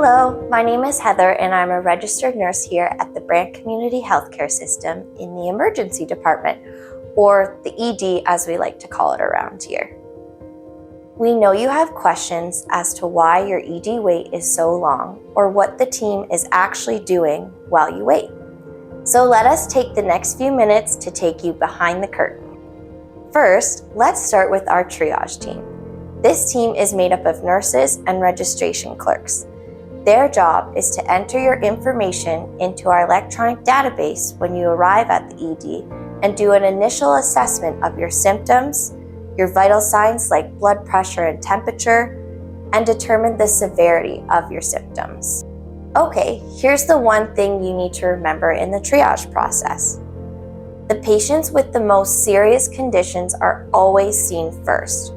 Hello, my name is Heather and I'm a registered nurse here at the Brant Community Healthcare System in the Emergency Department, or the ED as we like to call it around here. We know you have questions as to why your ED wait is so long or what the team is actually doing while you wait. So let us take the next few minutes to take you behind the curtain. First, let's start with our triage team. This team is made up of nurses and registration clerks. Their job is to enter your information into our electronic database when you arrive at the ED and do an initial assessment of your symptoms, your vital signs like blood pressure and temperature, and determine the severity of your symptoms. Okay, here's the one thing you need to remember in the triage process. The patients with the most serious conditions are always seen first.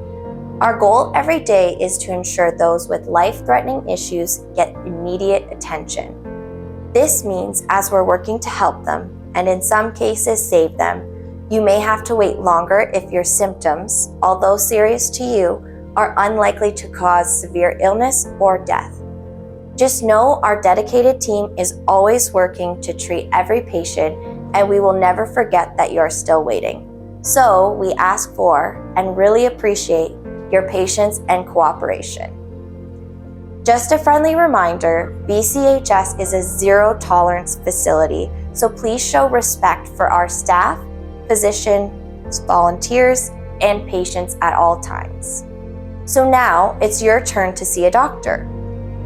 Our goal every day is to ensure those with life-threatening issues get immediate attention. This means as we're working to help them, and in some cases save them, you may have to wait longer if your symptoms, although serious to you, are unlikely to cause severe illness or death. Just know our dedicated team is always working to treat every patient, and we will never forget that you're still waiting. So we ask for and really appreciate your patience and cooperation. Just a friendly reminder, BCHS is a zero-tolerance facility, so please show respect for our staff, physicians, volunteers, and patients at all times. So now it's your turn to see a doctor.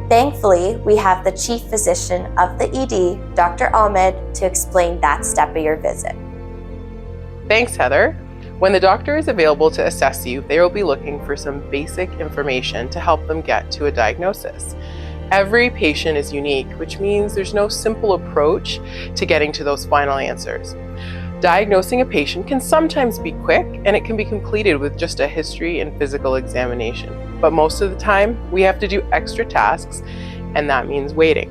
Thankfully, we have the chief physician of the ED, Dr. Ahmed, to explain that step of your visit. Thanks, Heather. When the doctor is available to assess you, they will be looking for some basic information to help them get to a diagnosis. Every patient is unique, which means there's no simple approach to getting to those final answers. Diagnosing a patient can sometimes be quick, and it can be completed with just a history and physical examination. But most of the time, we have to do extra tasks, and that means waiting.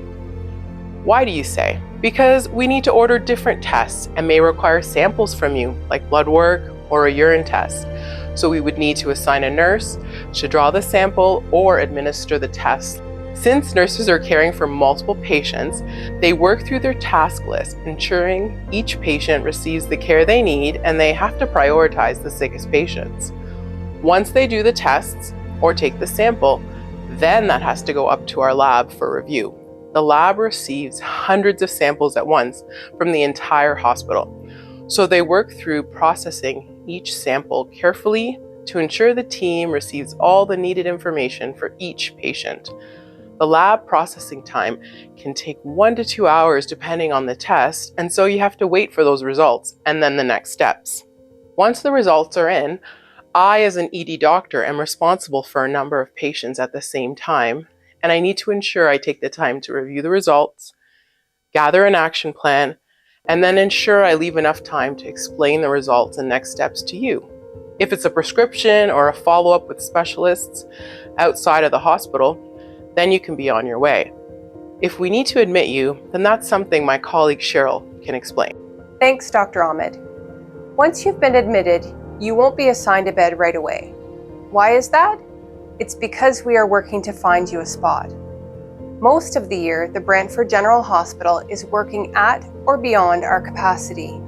Why do you say? Because we need to order different tests and may require samples from you, like blood work or a urine test. So we would need to assign a nurse to draw the sample or administer the test. Since nurses are caring for multiple patients, they work through their task list, ensuring each patient receives the care they need, and they have to prioritize the sickest patients. Once they do the tests or take the sample, then that has to go up to our lab for review. The lab receives hundreds of samples at once from the entire hospital. So they work through processing each sample carefully to ensure the team receives all the needed information for each patient. The lab processing time can take 1 to 2 hours depending on the test, and so you have to wait for those results and then the next steps. Once the results are in, I as an ED doctor am responsible for a number of patients at the same time, and I need to ensure I take the time to review the results, gather an action plan, and then ensure I leave enough time to explain the results and next steps to you. If it's a prescription or a follow-up with specialists outside of the hospital, then you can be on your way. If we need to admit you, then that's something my colleague Cheryl can explain. Thanks, Dr. Ahmed. Once you've been admitted, you won't be assigned a bed right away. Why is that? It's because we are working to find you a spot. Most of the year, the Brantford General Hospital is working at or beyond our capacity.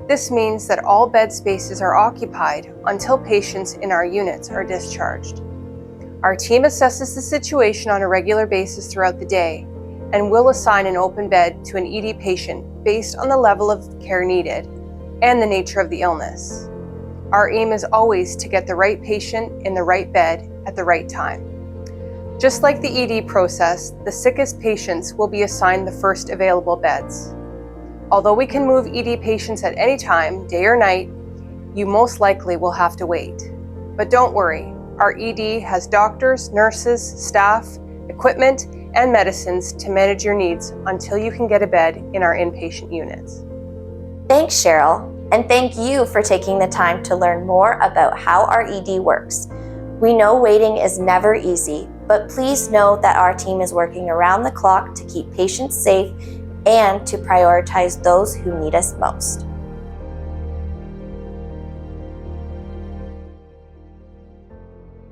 This means that all bed spaces are occupied until patients in our units are discharged. Our team assesses the situation on a regular basis throughout the day and will assign an open bed to an ED patient based on the level of care needed and the nature of the illness. Our aim is always to get the right patient in the right bed at the right time. Just like the ED process, the sickest patients will be assigned the first available beds. Although we can move ED patients at any time, day or night, you most likely will have to wait. But don't worry, our ED has doctors, nurses, staff, equipment, and medicines to manage your needs until you can get a bed in our inpatient units. Thanks, Cheryl, and thank you for taking the time to learn more about how our ED works. We know waiting is never easy, but please know that our team is working around the clock to keep patients safe and to prioritize those who need us most.